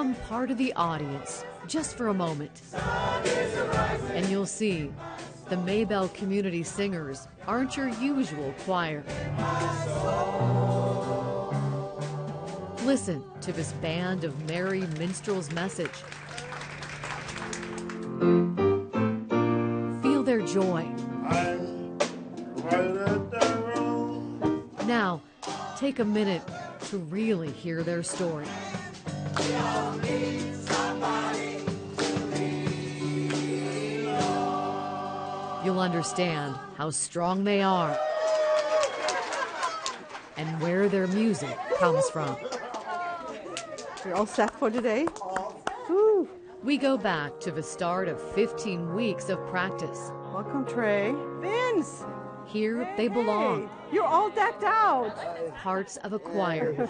Become part of the audience just for a moment. And you'll see the Maybelle Community Singers aren't your usual choir. Listen to this band of merry minstrels' message. Feel their joy. Now, take a minute to really hear their story. You'll understand how strong they are and where their music comes from. You're all set for today? Woo. We go back to the start of 15 weeks of practice. Welcome, Trey. Vince! Here they belong. Hey, you're all decked out. Parts of a choir.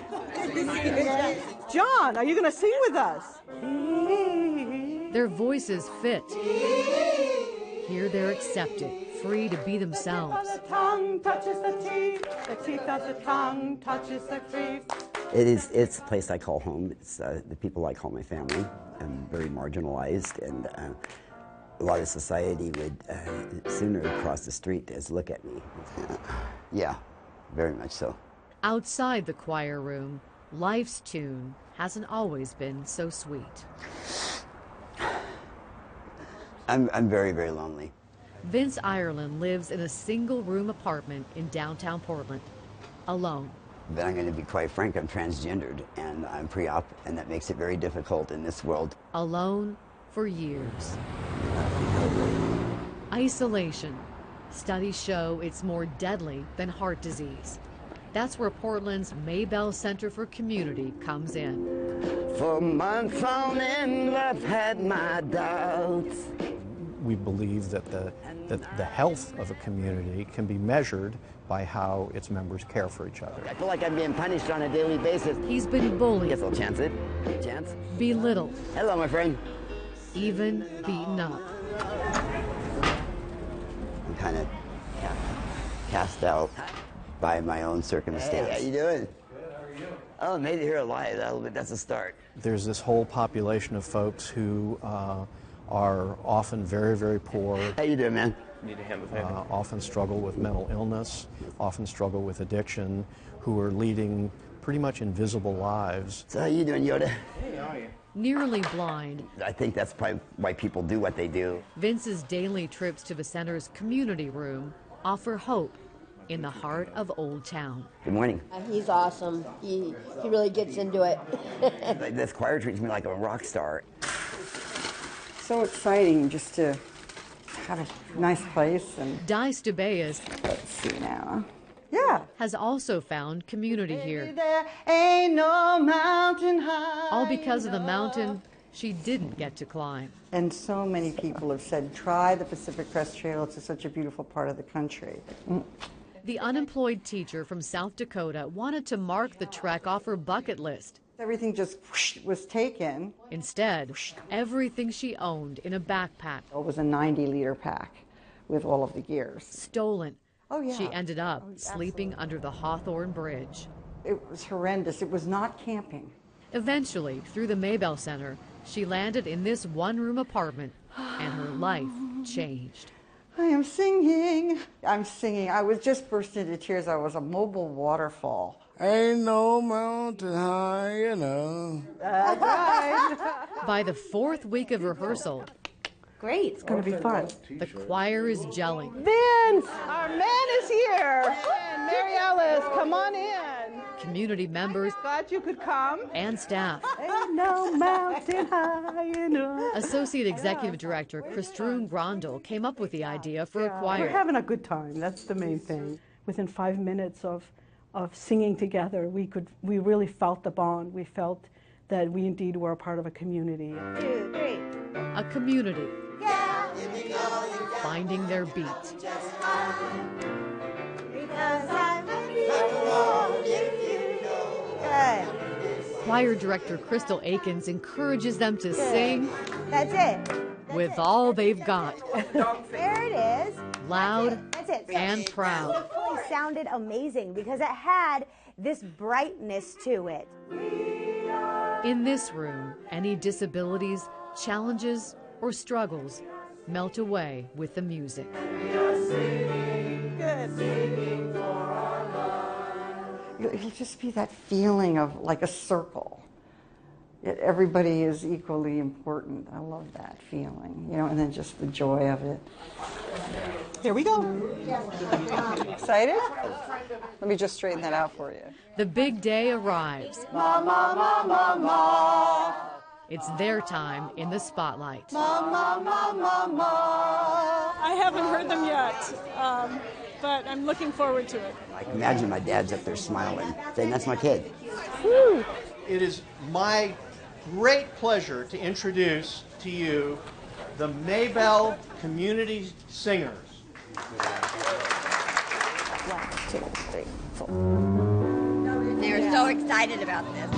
John, are you going to sing with us? Their voices fit. Here they're accepted, free to be themselves. The tongue touches the teeth of the tongue touches the teeth. It's a place I call home. It's the people I call my family. I'm very marginalized, and a lot of society would sooner cross the street as look at me. Yeah, very much so. Outside the choir room, life's tune hasn't always been so sweet. I'm very, very lonely. Vince Ireland lives in a single-room apartment in downtown Portland, alone. But I'm going to be quite frank, I'm transgendered, and I'm pre-op, and that makes it very difficult in this world. Alone for years. Isolation. Studies show it's more deadly than heart disease. That's where Portland's Maybelle Center for Community comes in. For months on end, I've had my doubts. We believe that the health of a community can be measured by how its members care for each other. I feel like I'm being punished on a daily basis. He's been bullied. Guess I'll chance it. Chance? Belittled. Hello, my friend. Even beaten up. I'm kind of cast out by my own circumstance. Hey, how you doing? Good, how are you? Oh, made it here alive. That's a start. There's this whole population of folks who are often very, very poor. How you doing, man? Need a hand with often struggle with mental illness, often struggle with addiction, who are leading pretty much invisible lives. So how you doing, Yoda? Hey, how are you? Nearly blind. I think that's probably why people do what they do. Vince's daily trips to the center's community room offer hope in the heart of Old Town. Good morning. He's awesome. He really gets into it. This choir treats me like a rock star. So exciting just to have a nice place. And Dice DeBeas let's see now. Yeah. has also found community here. There ain't no mountain high. All because of the mountain she didn't get to climb. And so many people have said, try the Pacific Crest Trail. It's such a beautiful part of the country. The unemployed teacher from South Dakota wanted to mark the trek off her bucket list. Everything just was taken. Instead, everything she owned in a backpack. It was a 90-liter pack with all of the gears. Stolen. Oh, yeah. She ended up sleeping under the Hawthorne Bridge. It was horrendous. It was not camping. Eventually, through the Maybelle Center, she landed in this one-room apartment, and her life changed. I am singing. I'm singing. I was just burst into tears. I was a mobile waterfall. Ain't no mountain high enough. That's right. By the fourth week of rehearsal, Great. It's going to be fun. the choir is gelling. Vince, our man is here. And Mary Alice, come on in. Community members Glad you could come. and staff. Ain't no mountain high enough. Associate Executive Director Christine Grondel came up with the idea for a We're choir. having a good time. That's the main thing. Within 5 minutes of singing together, we really felt the bond. We felt that we indeed were a part of a community. 2, 3. A community finding their beat. Choir director Crystal Akins encourages them to sing That's it. with all they've got, There it is. loud That's it. and proud. It really sounded amazing because it had this brightness to it. We are In this room, any disabilities, challenges, or struggles melt away with the music. It'll just be that feeling of like a circle. Everybody is equally important. I love that feeling, you know, and then just the joy of it. Here we go. Excited? Let me just straighten that out for you. The big day arrives. Ma, ma, ma, ma, ma. It's their time in the spotlight. Ma, ma, ma, ma, ma. I haven't heard them yet, but I'm looking forward to it. I can imagine my dad's up there smiling, saying, "That's my kid." Woo. It is my great pleasure to introduce to you the Maybelle Community Singers. 1, 2, 3, 4. They're so excited about this.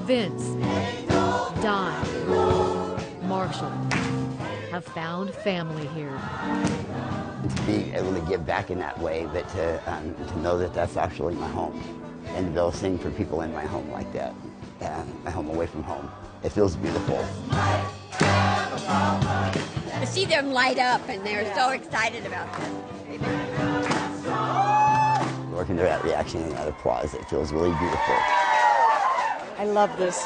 Vince, Di, Marshall have found family here. To be able to give back in that way, but to know that that's actually my home, and to be able to sing for people in my home like that, my home away from home, it feels beautiful. To see them light up, and they're so excited about this. Working through that reaction and that applause, it feels really beautiful. I love this.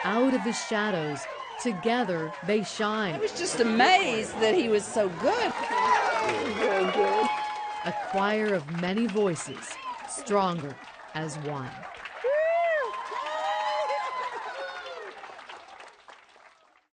Out of the shadows, together they shine. I was just amazed that he was so good. Very good. A choir of many voices, stronger as one.